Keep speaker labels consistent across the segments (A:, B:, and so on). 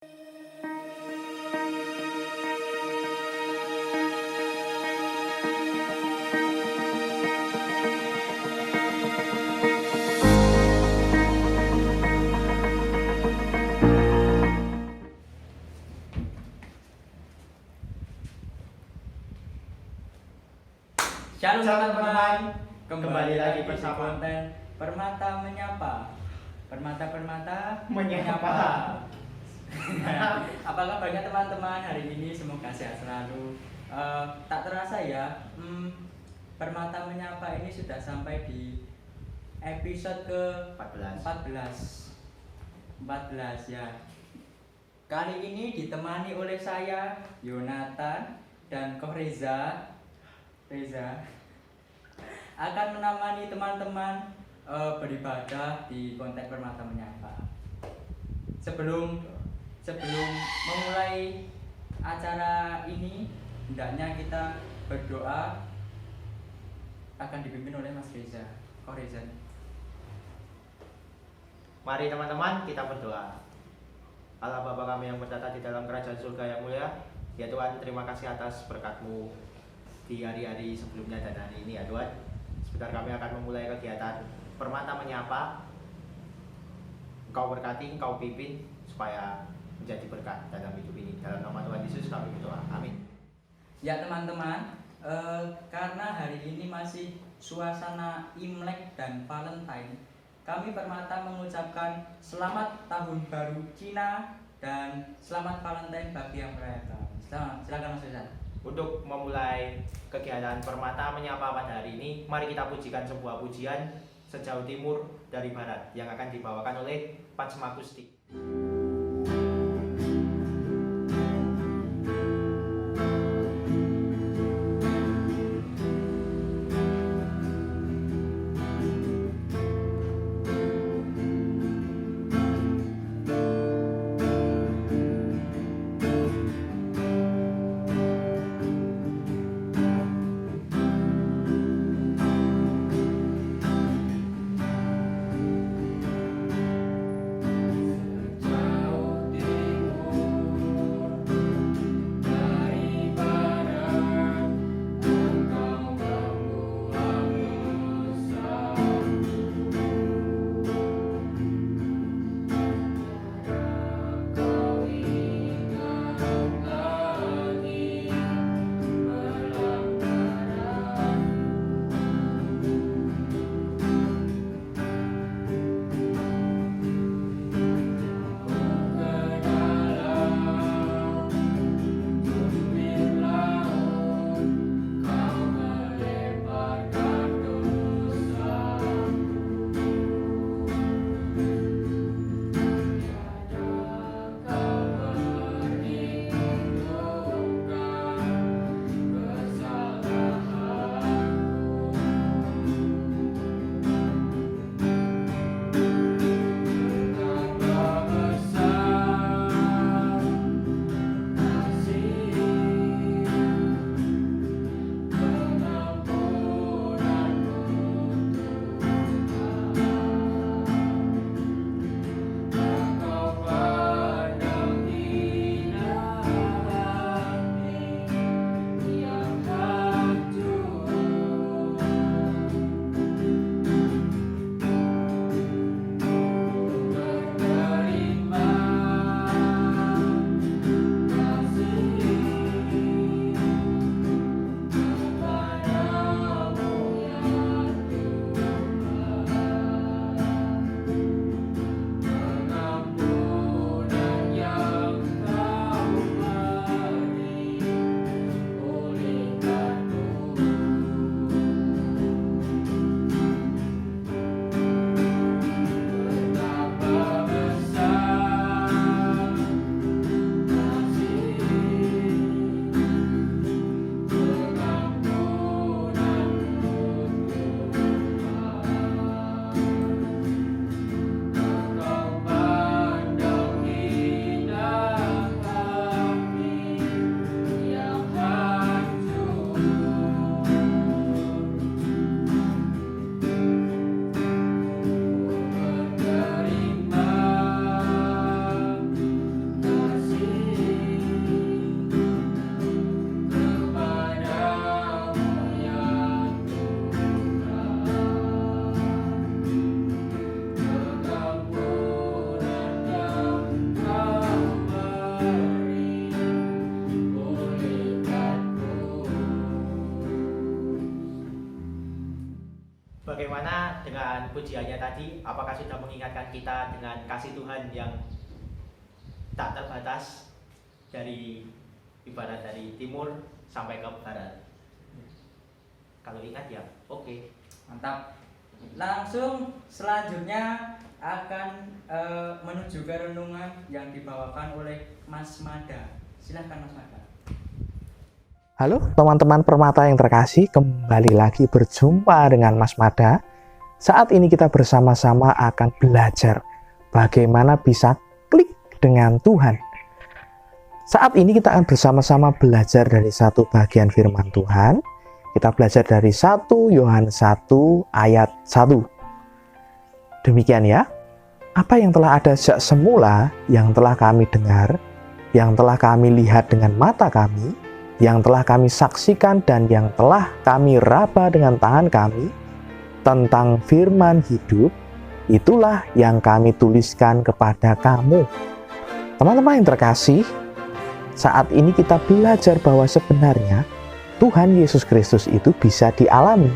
A: Shalom teman-teman,
B: kembali lagi bersama
A: konten Permata Menyapa. Permata
B: Menyapa.
A: Apa kabarnya teman-teman hari ini? Semoga sehat selalu. Tak terasa ya, Permata Menyapa ini sudah sampai di episode ke 14 ya. Kali ini ditemani oleh saya, Yonatan, dan Ko Reza akan menemani teman-teman beribadah di konten Permata Menyapa. Sebelum memulai acara ini, hendaknya kita berdoa, akan dipimpin oleh Mas Reza. Ko Reza.
B: Mari teman-teman kita berdoa. Allah Bapa kami yang bertata di dalam kerajaan surga yang mulia, ya Tuhan, terima kasih atas berkat-Mu di hari-hari sebelumnya dan hari ini ya Tuhan. Sebentar kami akan memulai kegiatan Permata Menyapa. Engkau berkati, Engkau pimpin supaya menjadi berkat dalam hidup ini. Dalam nama Tuhan Yesus kami berdoa. Amin.
A: Ya teman-teman, karena hari ini masih suasana Imlek dan Valentine, kami Permata mengucapkan selamat tahun baru Cina dan selamat Valentine bagi yang merayakan. Silakan Mas Reza.
B: Untuk memulai kegiatan Permata Menyapa pada hari ini, mari kita pujikan sebuah pujian Sejauh Timur dari Barat yang akan dibawakan oleh Pacma Akustik.
C: Sejauh
B: pujiannya tadi, apakah sudah mengingatkan kita dengan kasih Tuhan yang tak terbatas dari ibarat dari timur sampai ke barat? Kalau ingat ya, oke.
A: Mantap. Langsung selanjutnya akan menuju ke renungan yang dibawakan oleh Mas Mada. Silahkan Mas Mada.
C: Halo teman-teman Permata yang terkasih, kembali lagi berjumpa dengan Mas Mada. Saat ini kita bersama-sama akan belajar bagaimana bisa klik dengan Tuhan. Saat ini kita akan bersama-sama belajar dari satu bagian firman Tuhan. Kita belajar dari 1 Yohanes 1 ayat 1. Demikian ya. Apa yang telah ada sejak semula, yang telah kami dengar, yang telah kami lihat dengan mata kami, yang telah kami saksikan dan yang telah kami raba dengan tangan kami tentang firman hidup, itulah yang kami tuliskan kepada kamu. Teman-teman yang terkasih, saat ini kita belajar bahwa sebenarnya Tuhan Yesus Kristus itu bisa dialami.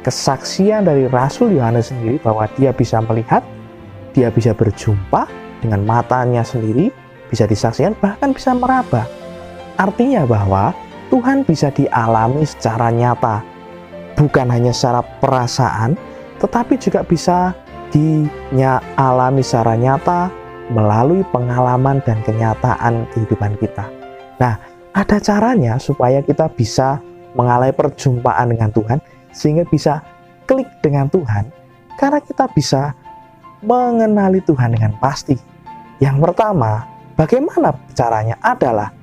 C: Kesaksian dari Rasul Yohanes sendiri bahwa dia bisa melihat, dia bisa berjumpa dengan matanya sendiri, bisa disaksikan, bahkan bisa meraba. Artinya bahwa Tuhan bisa dialami secara nyata, bukan hanya secara perasaan, tetapi juga bisa dialami secara nyata melalui pengalaman dan kenyataan kehidupan kita. Nah, ada caranya supaya kita bisa mengalami perjumpaan dengan Tuhan, sehingga bisa klik dengan Tuhan, karena kita bisa mengenali Tuhan dengan pasti. Yang pertama, bagaimana caranya adalah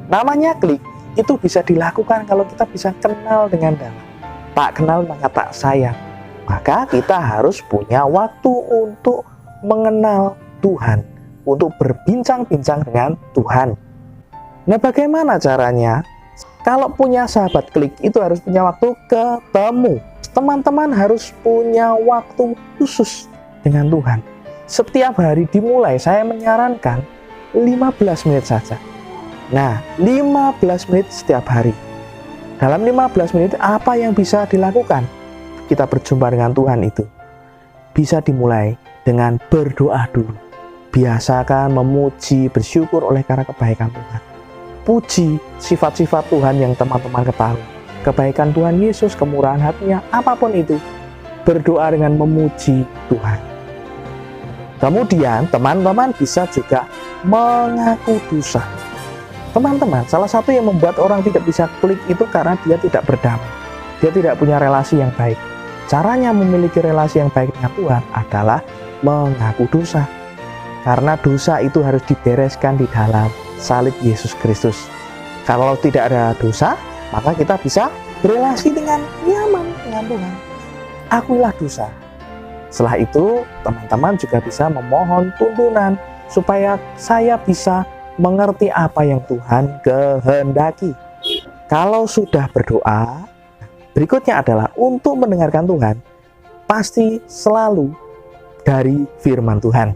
C: namanya klik. Itu bisa dilakukan kalau kita bisa kenal dengan dalam. Tak kenal maka tak sayang. Maka kita harus punya waktu untuk mengenal Tuhan, untuk berbincang-bincang dengan Tuhan. Nah, bagaimana caranya? Kalau punya sahabat klik itu harus punya waktu ketemu. Teman-teman harus punya waktu khusus dengan Tuhan. Setiap hari dimulai, saya menyarankan 15 menit saja. Nah, 15 menit setiap hari. Dalam 15 menit apa yang bisa dilakukan? Kita berjumpa dengan Tuhan itu bisa dimulai dengan berdoa dulu. Biasakan memuji, bersyukur oleh karena kebaikan Tuhan. Puji sifat-sifat Tuhan yang teman-teman ketahui. Kebaikan Tuhan Yesus, kemurahan hatinya, apapun itu. Berdoa dengan memuji Tuhan. Kemudian teman-teman bisa juga mengaku dosa. Teman-teman, salah satu yang membuat orang tidak bisa klik itu karena dia tidak berdamai. Dia tidak punya relasi yang baik. Caranya memiliki relasi yang baik dengan Tuhan adalah mengaku dosa. Karena dosa itu harus dibereskan di dalam salib Yesus Kristus. Kalau tidak ada dosa, maka kita bisa berelasi dengan nyaman dengan Tuhan. Akuilah dosa. Setelah itu, teman-teman juga bisa memohon tuntunan supaya saya bisa mengerti apa yang Tuhan kehendaki. Kalau sudah berdoa, berikutnya adalah untuk mendengarkan Tuhan, pasti selalu dari firman Tuhan.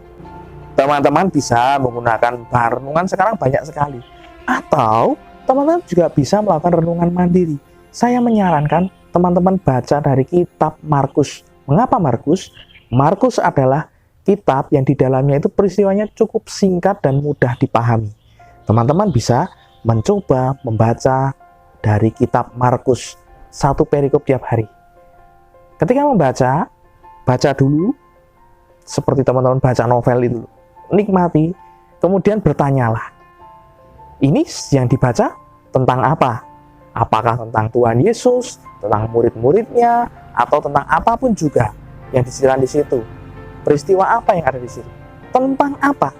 C: Teman-teman bisa menggunakan renungan sekarang banyak sekali. Atau teman-teman juga bisa melakukan renungan mandiri. Saya menyarankan teman-teman baca dari kitab Markus. Mengapa Markus? Markus adalah kitab yang di dalamnya itu peristiwanya cukup singkat dan mudah dipahami. Teman-teman bisa mencoba membaca dari kitab Markus 1 perikop tiap hari. Ketika membaca, baca dulu seperti teman-teman baca novel itu. Nikmati, kemudian bertanyalah. Ini yang dibaca tentang apa? Apakah tentang Tuhan Yesus, tentang murid-muridnya, atau tentang apapun juga yang disediakan di situ? Peristiwa apa yang ada di situ? Tentang apa?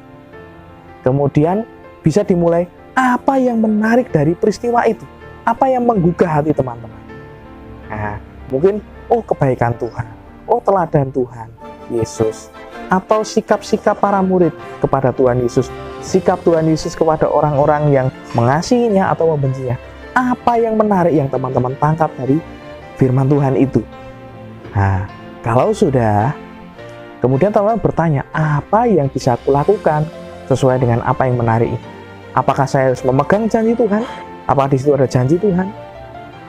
C: Kemudian bisa dimulai apa yang menarik dari peristiwa itu? Apa yang menggugah hati teman-teman? Nah, mungkin kebaikan Tuhan, teladan Tuhan Yesus, atau sikap-sikap para murid kepada Tuhan Yesus, sikap Tuhan Yesus kepada orang-orang yang mengasihinya atau membencinya. Apa yang menarik yang teman-teman tangkap dari firman Tuhan itu? Nah, kalau sudah, kemudian teman-teman bertanya, apa yang bisa aku lakukan sesuai dengan apa yang menarik ini? Apakah saya harus memegang janji Tuhan? Apakah di situ ada janji Tuhan?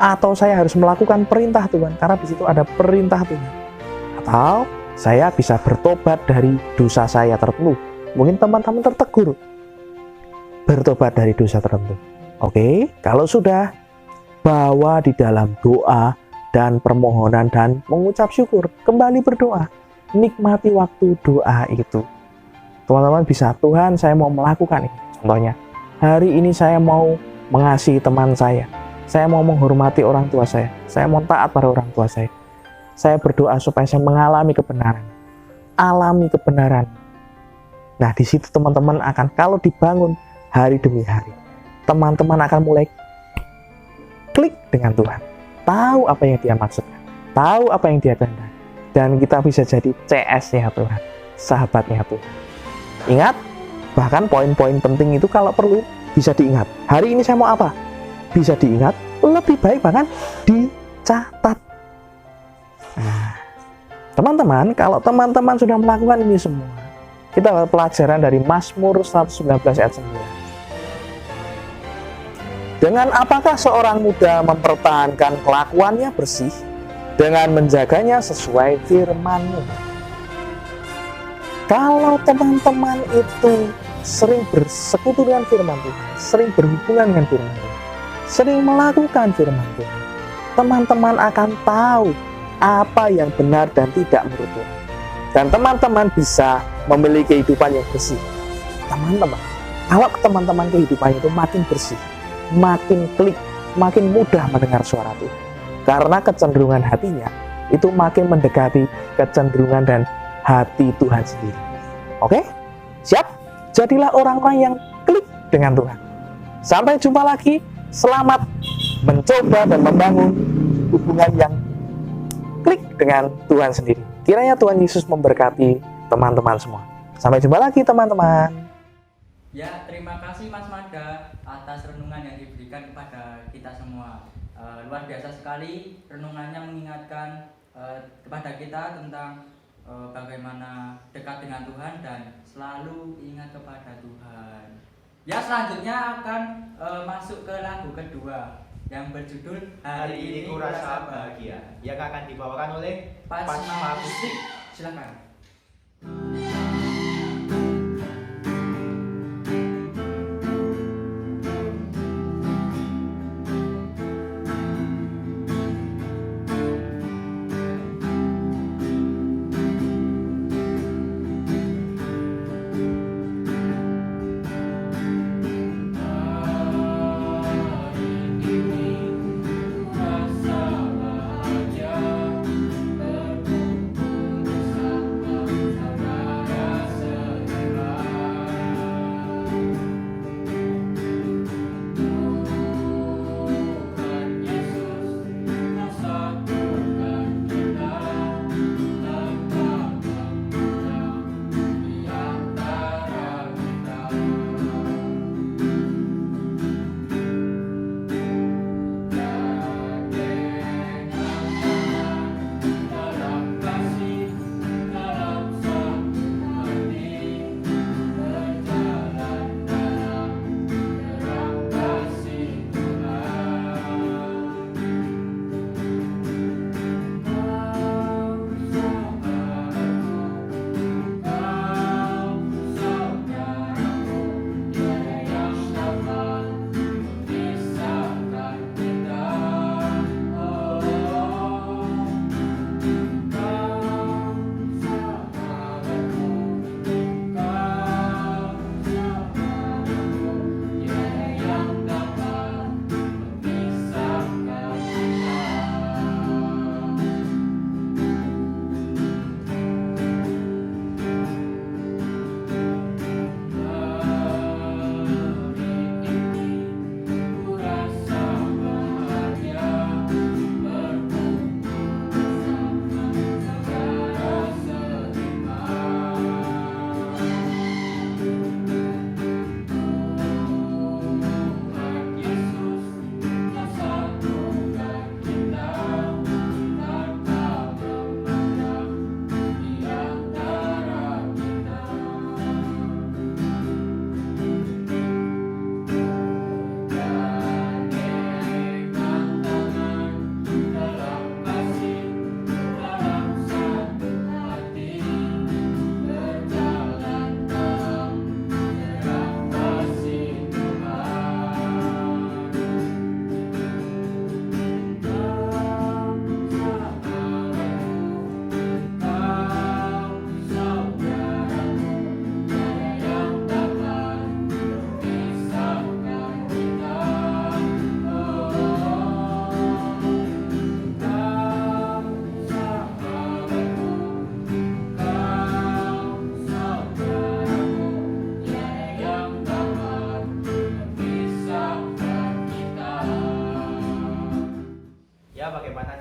C: Atau saya harus melakukan perintah Tuhan? Karena di situ ada perintah Tuhan. Atau saya bisa bertobat dari dosa saya tertentu. Mungkin teman-teman tertegur bertobat dari dosa tertentu. Oke, kalau sudah, bawa di dalam doa dan permohonan dan mengucap syukur. Kembali berdoa. Nikmati waktu doa itu. Teman-teman bisa, Tuhan saya mau melakukan ini. Contohnya, hari ini saya mau mengasihi teman saya. Saya mau menghormati orang tua saya mau taat pada orang tua saya. Saya berdoa supaya saya mengalami kebenaran. Alami kebenaran. Nah, di situ teman-teman akan, kalau dibangun hari demi hari, teman-teman akan mulai klik dengan Tuhan. Tahu apa yang Dia maksudkan. Tahu apa yang Dia kehendaki. Dan kita bisa jadi CS-nya Tuhan, sahabatnya Tuhan. Ingat, bahkan poin-poin penting itu kalau perlu bisa diingat. Hari ini saya mau apa? Bisa diingat, lebih baik bahkan dicatat. Nah, teman-teman, kalau teman-teman sudah melakukan ini semua, kita dapat pelajaran dari Mazmur 119 ayat 9. Dengan apakah seorang muda mempertahankan kelakuannya bersih? Dengan menjaganya sesuai firman-Mu. Kalau teman-teman itu sering bersekutu dengan firman Tuhan, sering berhubungan dengan firman Tuhan, sering melakukan firman Tuhan, teman-teman akan tahu apa yang benar dan tidak menurut Tuhan. Dan teman-teman bisa memiliki kehidupan yang bersih. Teman-teman, kalau teman-teman kehidupannya itu makin bersih, makin klik, makin mudah mendengar suara Tuhan. Karena kecenderungan hatinya itu makin mendekati kecenderungan dan hati Tuhan sendiri. Oke? Siap? Jadilah orang-orang yang klik dengan Tuhan. Sampai jumpa lagi. Selamat mencoba dan membangun hubungan yang klik dengan Tuhan sendiri. Kiranya Tuhan Yesus memberkati teman-teman semua. Sampai jumpa lagi teman-teman.
A: Ya, terima kasih Mas Mada atas renungan yang diberikan kepada kita semua. Luar biasa sekali renungannya, mengingatkan kepada kita tentang bagaimana dekat dengan Tuhan dan selalu ingat kepada Tuhan. Ya, selanjutnya akan masuk ke lagu kedua yang berjudul
B: Hari Ini Ku Rasa Bahagia, yang akan dibawakan oleh
A: Pasma Musik. Silakan.
D: Bersama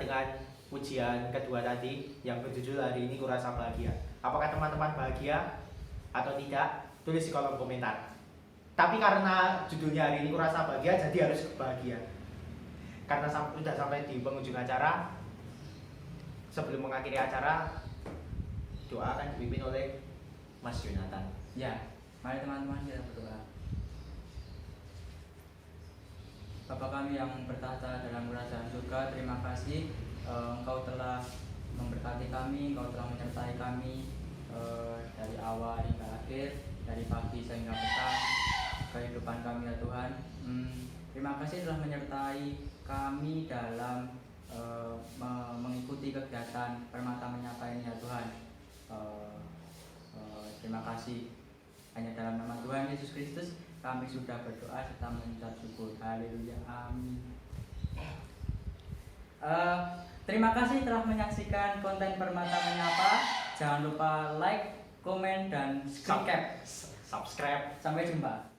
B: dengan ujian kedua tadi yang berjudul hari ini kurasa bahagia. Apakah teman-teman bahagia atau tidak? Tulis di kolom komentar. Tapi karena judulnya hari ini kurasa bahagia, jadi harus bahagia. Karena sudah sampai di penghujung acara, sebelum mengakhiri acara, doa akan dipimpin oleh Mas Yonatan.
A: Ya, mari teman-teman kita berdoa. Bapa kami yang bertahta dalam kerajaan surga, terima kasih Engkau telah memberkati kami, Engkau telah menyertai kami dari awal hingga akhir, dari pagi sehingga petang, kehidupan kami ya Tuhan. Terima kasih telah menyertai kami dalam mengikuti kegiatan Permata Menyapa ini ya Tuhan. Terima kasih. Hanya dalam nama Tuhan Yesus Kristus kami sudah berdoa serta mengucap syukur. Haleluya. Amin. Terima kasih telah menyaksikan konten Permata Menyapa. Jangan lupa like, komen, dan subscribe.
B: Subscribe.
A: Sampai jumpa.